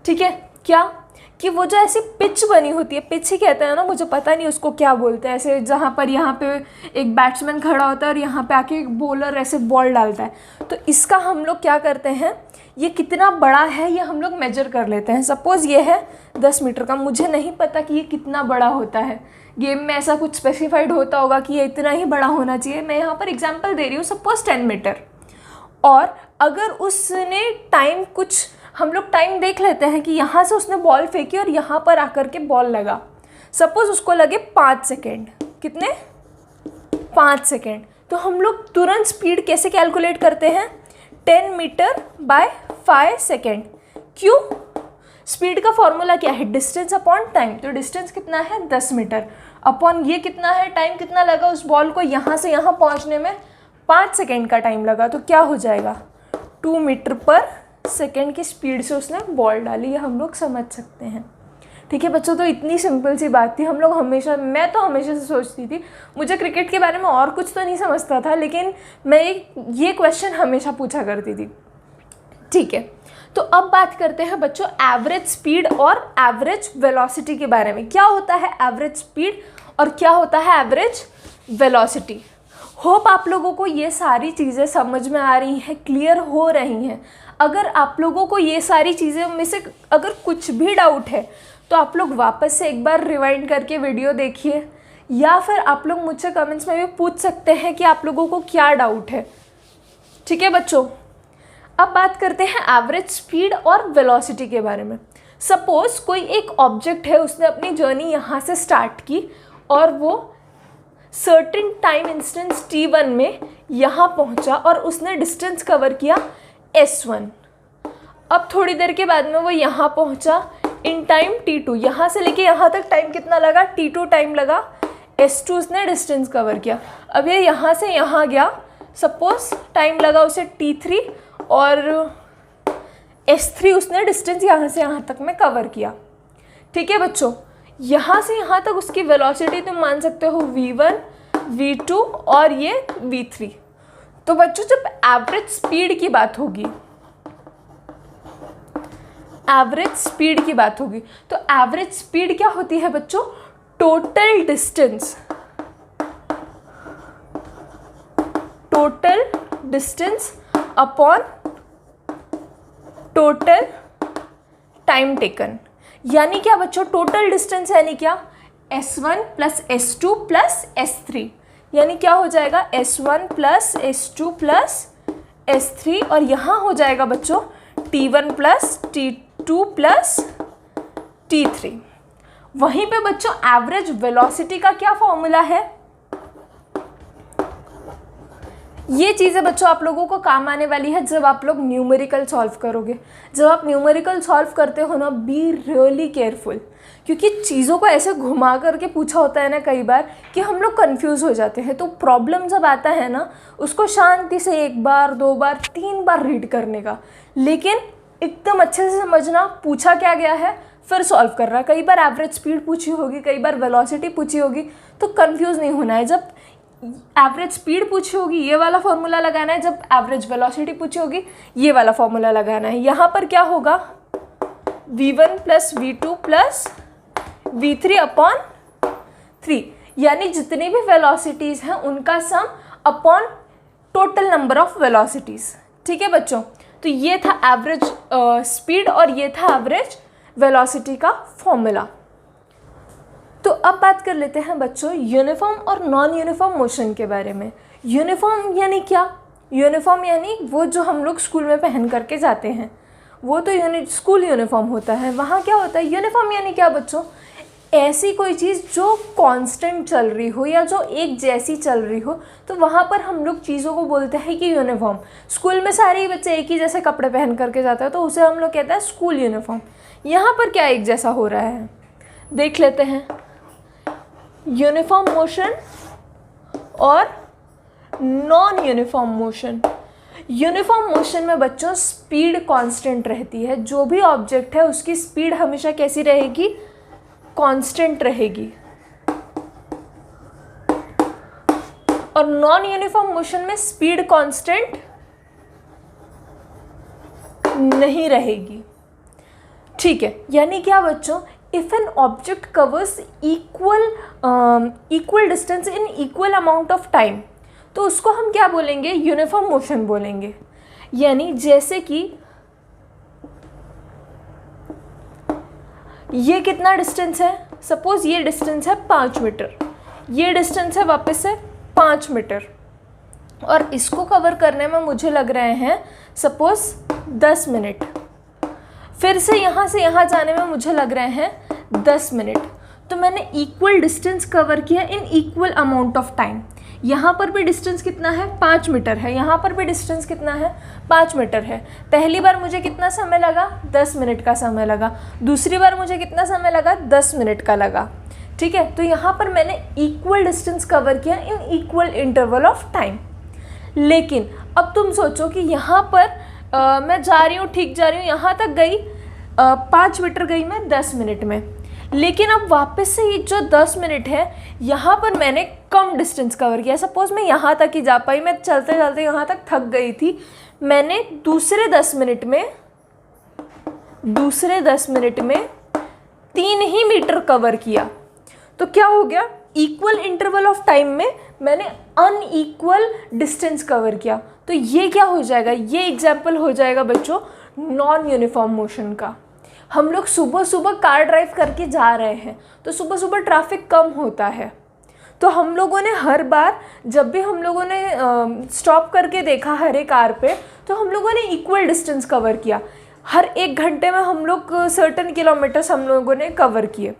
ठीक है, क्या कि वो जो ऐसी पिच बनी होती है, पिच ही कहते हैं ना, मुझे पता नहीं उसको क्या बोलते हैं, ऐसे जहाँ पर यहाँ पे एक बैट्समैन खड़ा होता है और यहाँ पे आके एक बॉलर ऐसे बॉल डालता है, तो इसका हम लोग क्या करते हैं, ये कितना बड़ा है ये हम लोग मेजर कर लेते हैं। सपोज़ ये है 10 मीटर का, मुझे नहीं पता कि ये कितना बड़ा होता है, गेम में ऐसा कुछ स्पेसिफाइड होता होगा कि ये इतना ही बड़ा होना चाहिए, मैं यहाँ पर एग्जाम्पल दे रही हूँ, सपोज़ 10 मीटर। और अगर उसने टाइम कुछ, हम लोग टाइम देख लेते हैं कि यहाँ से उसने बॉल फेंकी और यहाँ पर आकर के बॉल लगा, सपोज़ उसको लगे 5 सेकेंड, कितने, 5 सेकेंड, तो हम लोग तुरंत स्पीड कैसे कैलकुलेट करते हैं, 10 मीटर बाय 5 सेकेंड। क्यों? स्पीड का फॉर्मूला क्या है, डिस्टेंस अपॉन टाइम, तो डिस्टेंस कितना है 10 मीटर अपॉन ये कितना है, टाइम कितना लगा उस बॉल को यहाँ से यहाँ पहुँचने में, 5 सेकेंड का टाइम लगा, तो क्या हो जाएगा, 2 मीटर पर सेकेंड की स्पीड से उसने बॉल डाली, ये हम लोग समझ सकते हैं। ठीक है बच्चों, तो इतनी सिंपल सी बात थी। हम लोग हमेशा, मैं तो हमेशा से सोचती थी, मुझे क्रिकेट के बारे में और कुछ तो नहीं समझता था, लेकिन मैं ये क्वेश्चन हमेशा पूछा करती थी। ठीक है, तो अब बात करते हैं बच्चों एवरेज स्पीड और एवरेज वेलोसिटी के बारे में। क्या होता है एवरेज स्पीड और क्या होता है एवरेज वेलोसिटी? होप आप लोगों को ये सारी चीज़ें समझ में आ रही हैं, क्लियर हो रही हैं। अगर आप लोगों को ये सारी चीज़ें में से अगर कुछ भी डाउट है तो आप लोग वापस से एक बार रिवाइंड करके वीडियो देखिए, या फिर आप लोग मुझसे कमेंट्स में भी पूछ सकते हैं कि आप लोगों को क्या डाउट है। ठीक है बच्चों, अब बात करते हैं एवरेज स्पीड और वेलोसिटी के बारे में। सपोज़ कोई एक ऑब्जेक्ट है, उसने अपनी जर्नी यहाँ से स्टार्ट की और वो सर्टेन टाइम इंस्टेंस t1 में यहाँ पहुँचा और उसने डिस्टेंस कवर किया s1। अब थोड़ी देर के बाद में वो यहाँ पहुँचा इन टाइम t2, यहाँ से लेके यहाँ तक टाइम कितना लगा, t2 टाइम लगा, s2 उसने डिस्टेंस कवर किया। अब ये यहाँ से यहाँ गया, सपोज टाइम लगा उसे t3 और s3 उसने डिस्टेंस यहाँ से यहाँ तक में कवर किया। ठीक है बच्चों, यहाँ से यहाँ तक उसकी वेलोसिटी तुम मान सकते हो v1, v2 और ये v3। तो बच्चों जब एवरेज स्पीड की बात होगी, एवरेज स्पीड की बात होगी, तो एवरेज स्पीड क्या होती है बच्चों, total distance upon total time taken. यानी क्या बच्चों, टोटल डिस्टेंस यानी क्या, s1 plus s2 plus s3, यानी क्या हो जाएगा s1 plus s2 plus s3, और यहाँ हो जाएगा बच्चों t1 plus t2 plus t3। वहीं पे बच्चों एवरेज वेलोसिटी का क्या फॉर्मूला है, ये चीज़ें बच्चों आप लोगों को काम आने वाली है जब आप लोग न्यूमेरिकल सॉल्व करोगे। जब आप न्यूमेरिकल सॉल्व करते हो ना, बी रियली केयरफुल, क्योंकि चीज़ों को ऐसे घुमा करके पूछा होता है ना कई बार कि हम लोग कंफ्यूज हो जाते हैं। तो प्रॉब्लम जब आता है ना, उसको शांति से 1 बार 2 बार 3 बार रीड करने का, लेकिन एकदम अच्छे से समझना पूछा क्या गया है, फिर सॉल्व कर रहा है। कई बार एवरेज स्पीड पूछी होगी, कई बार वेलोसिटी पूछी होगी, तो कंफ्यूज नहीं होना है। जब एवरेज स्पीड पूछी होगी ये वाला फॉर्मूला लगाना है, जब एवरेज वेलोसिटी पूछी होगी ये वाला फॉर्मूला लगाना है। यहाँ पर क्या होगा, v1 plus v2 plus v3 upon 3, यानी जितनी भी वेलोसिटीज़ हैं उनका सम upon total number of velocities. ठीक है बच्चों, तो ये था एवरेज स्पीड और ये था एवरेज वेलोसिटी का फॉर्मूला। तो अब बात कर लेते हैं बच्चों यूनिफॉर्म और नॉन यूनिफॉर्म मोशन के बारे में। यूनिफॉर्म यानी क्या, यूनिफॉर्म यानी वो जो हम लोग स्कूल में पहन करके जाते हैं, वो तो स्कूल यूनिफॉर्म होता है। वहाँ क्या होता है, यूनिफॉर्म यानी क्या बच्चों, ऐसी कोई चीज़ जो कांस्टेंट चल रही हो या जो एक जैसी चल रही हो, तो वहाँ पर हम लोग चीज़ों को बोलते हैं कि यूनिफॉर्म। स्कूल में सारे ही बच्चे एक ही जैसे कपड़े पहन करके जाते हैं, तो उसे हम लोग कहते हैं स्कूल यूनिफॉर्म। यहाँ पर क्या एक जैसा हो रहा है, देख लेते हैं। यूनिफॉर्म मोशन और non uniform motion. Uniform motion में बच्चों स्पीड कांस्टेंट रहती है, जो भी ऑब्जेक्ट है उसकी स्पीड हमेशा कैसी रहेगी, कांस्टेंट रहेगी। और नॉन यूनिफॉर्म मोशन में स्पीड कांस्टेंट नहीं रहेगी। ठीक है, यानी क्या बच्चों, if an object covers equal distance in equal amount of time, तो उसको हम क्या बोलेंगे, यूनिफॉर्म मोशन बोलेंगे। यानी जैसे कि ये कितना डिस्टेंस है, सपोज ये डिस्टेंस है 5 मीटर, ये डिस्टेंस है वापस से 5 मीटर, और इसको कवर करने में मुझे लग रहे हैं सपोज 10 मिनट। फिर से यहाँ जाने में मुझे लग रहे हैं 10 मिनट। तो मैंने इक्वल डिस्टेंस कवर किया in equal amount of time. यहाँ पर भी डिस्टेंस कितना है, 5 मीटर है, यहाँ पर भी डिस्टेंस कितना है, 5 मीटर है। पहली बार मुझे कितना समय लगा, 10 मिनट का समय लगा। दूसरी बार मुझे कितना समय लगा, 10 मिनट का लगा। ठीक है, तो यहाँ पर मैंने इक्वल डिस्टेंस कवर किया in equal interval of time. लेकिन अब तुम सोचो कि यहाँ पर मैं जा रही हूँ, ठीक जा रही हूँ, यहाँ तक गई, 5 मीटर गई मैं 10 मिनट में। लेकिन अब वापस से ये जो 10 मिनट है, यहाँ पर मैंने कम डिस्टेंस कवर किया। सपोज़ मैं यहाँ तक ही जा पाई, मैं चलते चलते यहाँ तक थक गई थी। मैंने दूसरे 10 मिनट में 3 ही मीटर कवर किया। तो क्या हो गया, इक्वल इंटरवल ऑफ टाइम में मैंने अनइक्वल डिस्टेंस कवर किया। तो ये क्या हो जाएगा, ये एग्जाम्पल हो जाएगा बच्चों नॉन यूनिफॉर्म मोशन का। हम लोग सुबह सुबह कार ड्राइव करके जा रहे हैं, तो सुबह सुबह ट्रैफिक कम होता है, तो हम लोगों ने हर बार जब भी हम लोगों ने स्टॉप करके देखा हर एक कार पे, तो हम लोगों ने इक्वल डिस्टेंस कवर किया। हर 1 घंटे में हम लोग सर्टेन किलोमीटर्स हम लोगों ने कवर किए।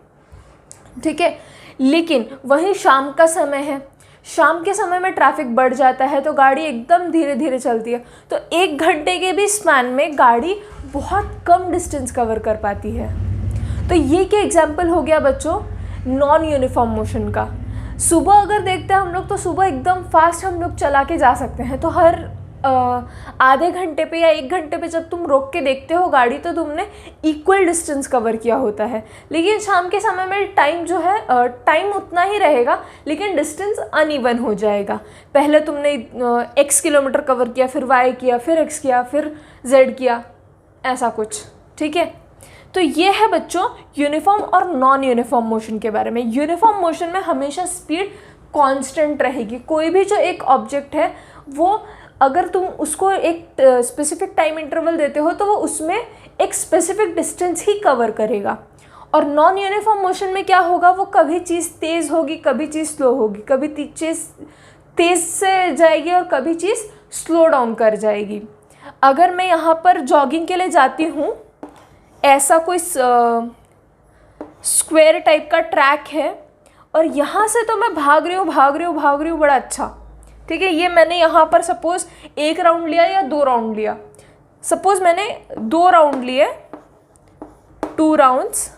ठीक है, लेकिन वहीं शाम का समय है, शाम के समय में ट्रैफिक बढ़ जाता है तो गाड़ी एकदम धीरे धीरे चलती है, तो 1 घंटे के भी स्पैन में गाड़ी बहुत कम डिस्टेंस कवर कर पाती है। तो ये क्या एग्जाम्पल हो गया बच्चों नॉन यूनिफॉर्म मोशन का। सुबह अगर देखते हैं हम लोग तो सुबह एकदम फास्ट हम लोग चला के जा सकते हैं, तो हर आधे घंटे पे या 1 घंटे पे जब तुम रोक के देखते हो गाड़ी तो तुमने इक्वल डिस्टेंस कवर किया होता है। लेकिन शाम के समय में टाइम जो है टाइम उतना ही रहेगा लेकिन डिस्टेंस अनइवन हो जाएगा। पहले तुमने x किलोमीटर कवर किया, फिर y किया, फिर x किया, फिर z किया, ऐसा कुछ। ठीक है, तो ये है बच्चों यूनिफॉर्म और नॉन यूनिफॉर्म मोशन के बारे में। यूनिफॉर्म मोशन में हमेशा स्पीड कांस्टेंट रहेगी। कोई भी जो एक ऑब्जेक्ट है वो अगर तुम उसको एक स्पेसिफिक टाइम इंटरवल देते हो तो वो उसमें एक स्पेसिफिक डिस्टेंस ही कवर करेगा। और नॉन यूनिफॉर्म मोशन में क्या होगा, वो कभी चीज़ तेज़ होगी, कभी चीज़ स्लो होगी, कभी चीज़ तेज़ से जाएगी और कभी चीज़ स्लो डाउन कर जाएगी। अगर मैं यहाँ पर जॉगिंग के लिए जाती हूँ, ऐसा कोई स्क्वायर टाइप का ट्रैक है और यहाँ से तो मैं भाग रही हूँ बड़ा अच्छा। ठीक है, ये मैंने यहाँ पर सपोज़ 1 राउंड लिया या 2 राउंड लिया। सपोज़ मैंने 2 राउंड लिए, 2 राउंड्स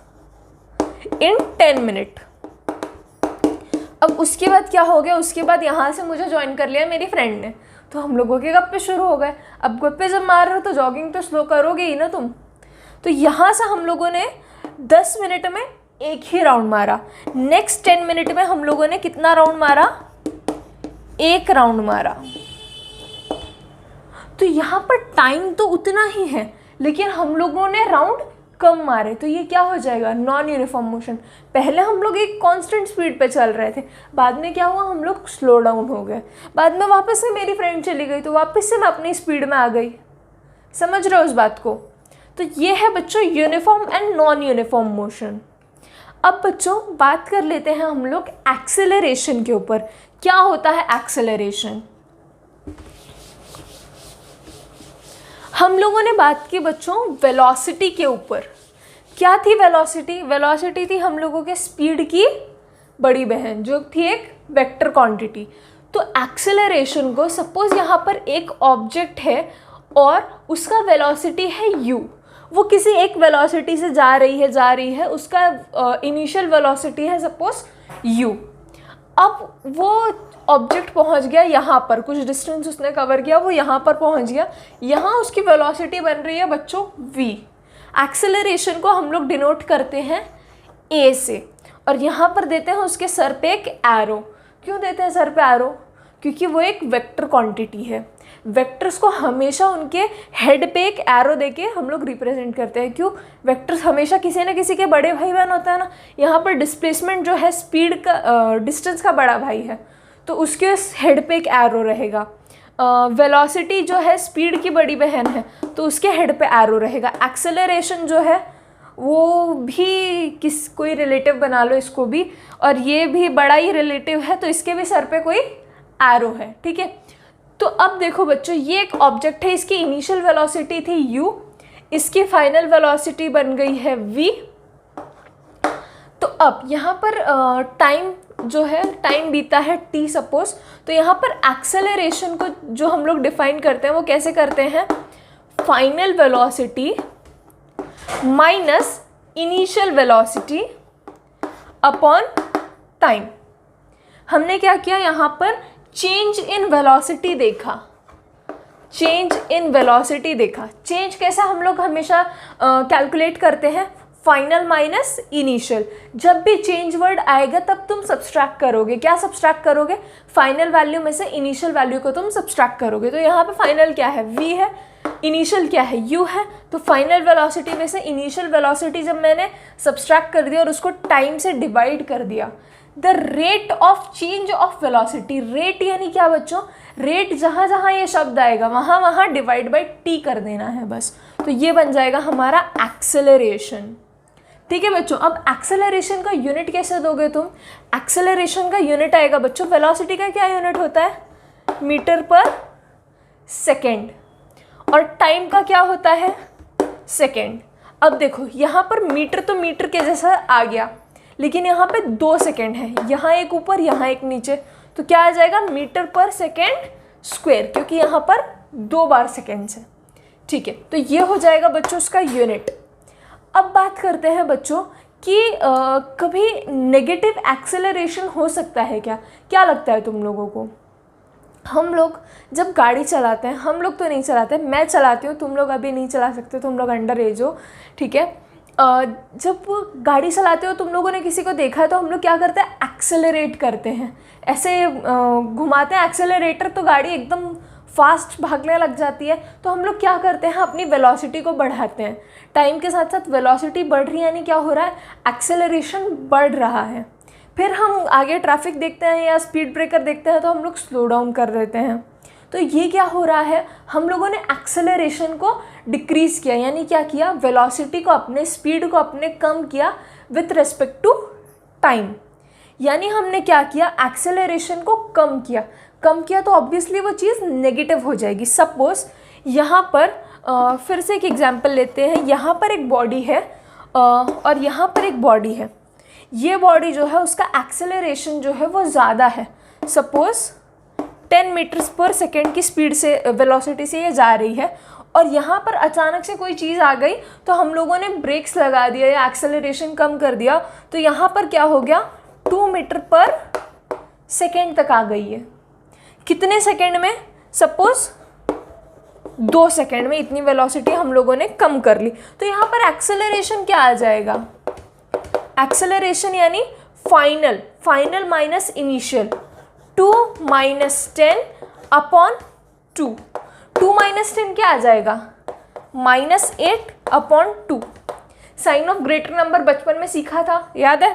इन 10 मिनट। अब उसके बाद क्या हो गया, उसके बाद यहाँ से मुझे ज्वाइन कर लिया मेरी फ्रेंड ने, तो हम लोगों के गप्पे शुरू हो गए। अब गप्पे जब मार रहे हो तो जॉगिंग तो स्लो करोगे ही ना तुम। तो यहाँ से हम लोगों ने 10 मिनट में 1 ही राउंड मारा। नेक्स्ट 10 मिनट में हम लोगों ने कितना राउंड मारा, 1 राउंड मारा। तो यहाँ पर टाइम तो उतना ही है लेकिन हम लोगों ने राउंड कम मारे, तो ये क्या हो जाएगा नॉन यूनिफॉर्म मोशन। पहले हम लोग एक कांस्टेंट स्पीड पे चल रहे थे, बाद में क्या हुआ, हम लोग स्लो डाउन हो गए, बाद में वापस से मेरी फ्रेंड चली गई तो वापस से मैं अपनी स्पीड में आ गई। समझ रहे हो उस बात को। तो ये है बच्चों uniform and non uniform motion. अब बच्चों बात कर लेते हैं हम लोग एक्सेलरेशन के ऊपर। क्या होता है एक्सेलरेशन। हम लोगों ने बात की बच्चों वेलोसिटी के ऊपर। क्या थी वेलोसिटी, वेलोसिटी थी हम लोगों के स्पीड की बड़ी बहन जो थी एक वेक्टर क्वांटिटी। तो एक्सेलरेशन को सपोज यहाँ पर एक ऑब्जेक्ट है और उसका वेलोसिटी है u, वो किसी एक वेलोसिटी से जा रही है, उसका इनिशियल वेलोसिटी है सपोज u। अब वो ऑब्जेक्ट पहुंच गया यहाँ पर, कुछ डिस्टेंस उसने कवर किया, वो यहाँ पर पहुंच गया, यहाँ उसकी वेलोसिटी बन रही है बच्चों v। एक्सेलरेशन को हम लोग डिनोट करते हैं a से और यहाँ पर देते हैं उसके सर पे एक एरो। क्यों देते हैं सर पे एरो, क्योंकि वो एक वेक्टर क्वांटिटी है। वेक्टर्स को हमेशा उनके हेड पे एक एरो देके हम लोग रिप्रेजेंट करते हैं। क्यों, वेक्टर्स हमेशा किसी न किसी के बड़े भाई बहन होता है ना। यहाँ पर डिस्प्लेसमेंट जो है स्पीड का डिस्टेंस का बड़ा भाई है तो उसके हेड पे एक एरो रहेगा। वेलोसिटी जो है स्पीड की बड़ी बहन है तो उसके हेड पे एरो रहेगा। एक्सेलरेशन जो है वो भी कोई रिलेटिव बना लो इसको भी, और ये भी बड़ा ही रिलेटिव है तो इसके भी सर पे कोई एरो है। ठीक है, तो अब देखो बच्चों ये एक ऑब्जेक्ट है, इसकी इनिशियल वेलोसिटी थी u, इसकी फाइनल वेलोसिटी बन गई है v। तो अब यहाँ पर टाइम जो है, टाइम बीता है t सपोज, तो यहाँ पर एक्सेलरेशन को जो हम लोग डिफाइन करते हैं वो कैसे करते हैं, final velocity minus initial velocity upon time. हमने क्या किया, यहाँ पर चेंज इन वेलोसिटी देखा, चेंज इन वेलोसिटी देखा। चेंज कैसा हम लोग हमेशा कैलकुलेट करते हैं, फाइनल माइनस इनिशियल। जब भी चेंज वर्ड आएगा तब तुम सब्सट्रैक्ट करोगे। क्या सब्सट्रैक्ट करोगे, फाइनल वैल्यू में से इनिशियल वैल्यू को तुम सब्सट्रैक्ट करोगे। तो यहाँ पे फाइनल क्या है, v है, इनिशियल क्या है, u है। तो फाइनल वेलोसिटी में से इनिशियल वेलोसिटी जब मैंने सब्सट्रैक्ट कर दिया और उसको टाइम से डिवाइड कर दिया, the rate of change of velocity, rate यानी क्या बच्चों, रेट जहाँ जहाँ ये शब्द आएगा वहाँ वहाँ डिवाइड बाई t कर देना है बस। तो ये बन जाएगा हमारा एक्सेलरेशन। ठीक है बच्चों, अब एक्सेलरेशन का यूनिट कैसे दोगे तुम, एक्सेलरेशन का यूनिट आएगा बच्चों, वेलोसिटी का क्या यूनिट होता है, मीटर पर सेकेंड, और टाइम का क्या होता है, सेकेंड। अब देखो यहाँ पर मीटर तो मीटर के जैसा आ गया, लेकिन यहाँ पे 2 सेकेंड है, यहाँ एक ऊपर यहाँ एक नीचे, तो क्या आ जाएगा मीटर पर सेकेंड स्क्वायर, क्योंकि यहाँ पर 2 बार सेकेंड्स है। ठीक है, तो ये हो जाएगा बच्चों उसका यूनिट। अब बात करते हैं बच्चों कि कभी नेगेटिव एक्सेलरेशन हो सकता है क्या लगता है तुम लोगों को? हम लोग जब गाड़ी चलाते हैं, हम लोग तो नहीं चलाते, मैं चलाती हूँ, तुम लोग अभी नहीं चला सकते, तुम लोग अंडर एज हो, ठीक है। जब गाड़ी चलाते हो तुम लोगों ने किसी को देखा है तो हम लोग क्या करते हैं, एक्सेलरेट करते हैं, ऐसे घुमाते हैं एक्सेलरेटर, तो गाड़ी एकदम फास्ट भागने लग जाती है। तो हम लोग क्या करते हैं, अपनी वेलोसिटी को बढ़ाते हैं। टाइम के साथ साथ वेलोसिटी बढ़ रही है, यानी क्या हो रहा है, एक्सेलरेशन बढ़ रहा है। फिर हम आगे ट्रैफिक देखते हैं या स्पीड ब्रेकर देखते हैं तो हम लोग स्लो डाउन कर देते हैं। तो ये क्या हो रहा है, हम लोगों ने एक्सेलरेशन को डिक्रीज़ किया, यानी क्या किया, वेलोसिटी को, अपने स्पीड को अपने कम किया विथ रिस्पेक्ट टू टाइम। यानी हमने क्या किया, एक्सेलरेशन को कम किया तो ऑब्वियसली वो चीज़ नेगेटिव हो जाएगी। सपोज यहाँ पर फिर से एक एग्जांपल लेते हैं, यहाँ पर एक बॉडी है और यहाँ पर एक बॉडी है। ये बॉडी जो है उसका एक्सेलरेशन जो है वो ज़्यादा है, सपोज 10 मीटर्स पर सेकेंड की स्पीड से, वेलोसिटी से ये जा रही है, और यहाँ पर अचानक से कोई चीज़ आ गई तो हम लोगों ने ब्रेक्स लगा दिया या एक्सेलरेशन कम कर दिया, तो यहाँ पर क्या हो गया, 2 मीटर पर सेकेंड तक आ गई है। कितने सेकेंड में, सपोज 2 सेकेंड में इतनी वेलोसिटी हम लोगों ने कम कर ली। तो यहाँ पर एक्सेलरेशन क्या आ जाएगा, एक्सेलरेशन यानी फाइनल माइनस इनिशियल, 2 - 10 अपॉन 2। 2 - 10 क्या आ जाएगा, -8 upon 2। Sign of greater number बचपन में सीखा था, याद है?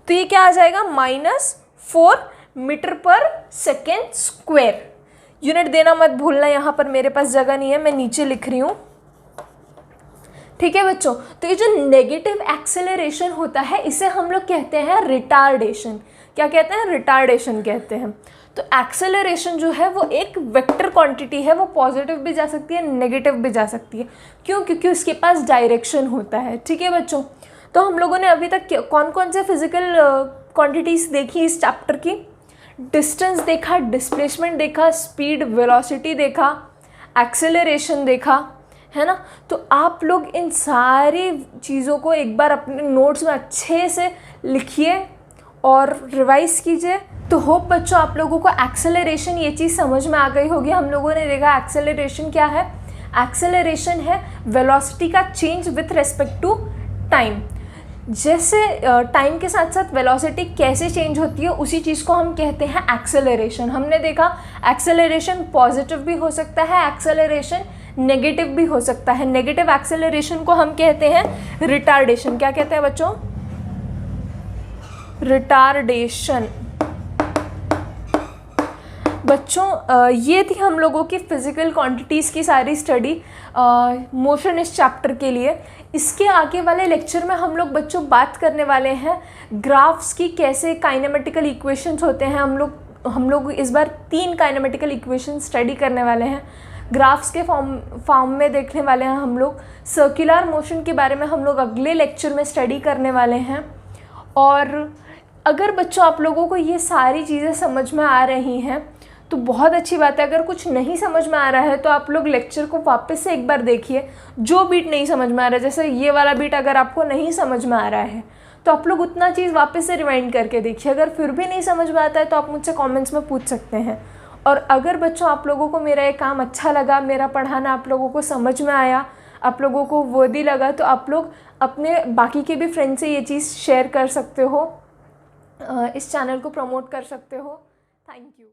तो ये क्या आ जाएगा, -4 मीटर पर सेकेंड स्क्वायर। यूनिट देना मत भूलना, यहाँ पर मेरे पास जगह नहीं है, मैं नीचे लिख रही हूँ, ठीक है बच्चों। तो ये जो नेगेटिव एक्सेलरेशन होता है इसे हम लोग कहते हैं रिटार्डेशन। क्या कहते हैं, रिटार्डेशन कहते हैं। तो एक्सेलरेशन जो है वो एक वेक्टर क्वांटिटी है, वो पॉजिटिव भी जा सकती है, नेगेटिव भी जा सकती है। क्यों? क्योंकि उसके पास डायरेक्शन होता है, ठीक है बच्चों। तो हम लोगों ने अभी तक कौन कौन से फिजिकल क्वांटिटीज़ देखी इस चैप्टर की, डिस्टेंस देखा, डिस्प्लेसमेंट देखा, स्पीड वेलोसिटी देखा, एक्सेलरेशन देखा, है ना। तो आप लोग इन सारी चीज़ों को एक बार अपने नोट्स में अच्छे से लिखिए और रिवाइज कीजिए। तो होप बच्चों आप लोगों को एक्सेलरेशन ये चीज़ समझ में आ गई होगी। हम लोगों ने देखा एक्सेलरेशन क्या है, एक्सेलरेशन है वेलोसिटी का change with respect to time. जैसे टाइम के साथ साथ वेलोसिटी कैसे चेंज होती है उसी चीज़ को हम कहते हैं एक्सेलरेशन। हमने देखा एक्सेलरेशन पॉजिटिव भी हो सकता है, एक्सेलरेशन नेगेटिव भी हो सकता है। नेगेटिव एक्सेलरेशन को हम कहते हैं रिटार्डेशन। क्या कहते हैं बच्चों, रिटार्डेशन। बच्चों ये थी हम लोगों की फिज़िकल क्वांटिटीज़ की सारी स्टडी, मोशन इस चैप्टर के लिए। इसके आगे वाले लेक्चर में हम लोग बच्चों बात करने वाले हैं ग्राफ्स की, कैसे काइनेमेटिकल इक्वेशंस होते हैं। हम लोग इस बार 3 काइनेमेटिकल इक्वेशन स्टडी करने वाले हैं, ग्राफ्स के फॉर्म में देखने वाले हैं हम लोग। सर्कुलर मोशन के बारे में हम लोग अगले लेक्चर में स्टडी करने वाले हैं। और अगर बच्चों आप लोगों को ये सारी चीज़ें समझ में आ रही हैं तो बहुत अच्छी बात है। अगर कुछ नहीं समझ में आ रहा है तो आप लोग लेक्चर को वापस से एक बार देखिए। जो बीट नहीं समझ में आ रहा है, जैसे ये वाला बीट अगर आपको नहीं समझ में आ रहा है तो आप लोग उतना चीज़ वापस से रिवाइंड करके देखिए। अगर फिर भी नहीं समझ में आता है तो आप मुझसे कमेंट्स में पूछ सकते हैं। और अगर बच्चों आप लोगों को मेरा ये काम अच्छा लगा, मेरा पढ़ाना आप लोगों को समझ में आया, आप लोगों को वर्दी लगा, तो आप लोग अपने बाकी के भी फ्रेंड से ये चीज़ शेयर कर सकते हो, इस चैनल को प्रमोट कर सकते हो। Thank you.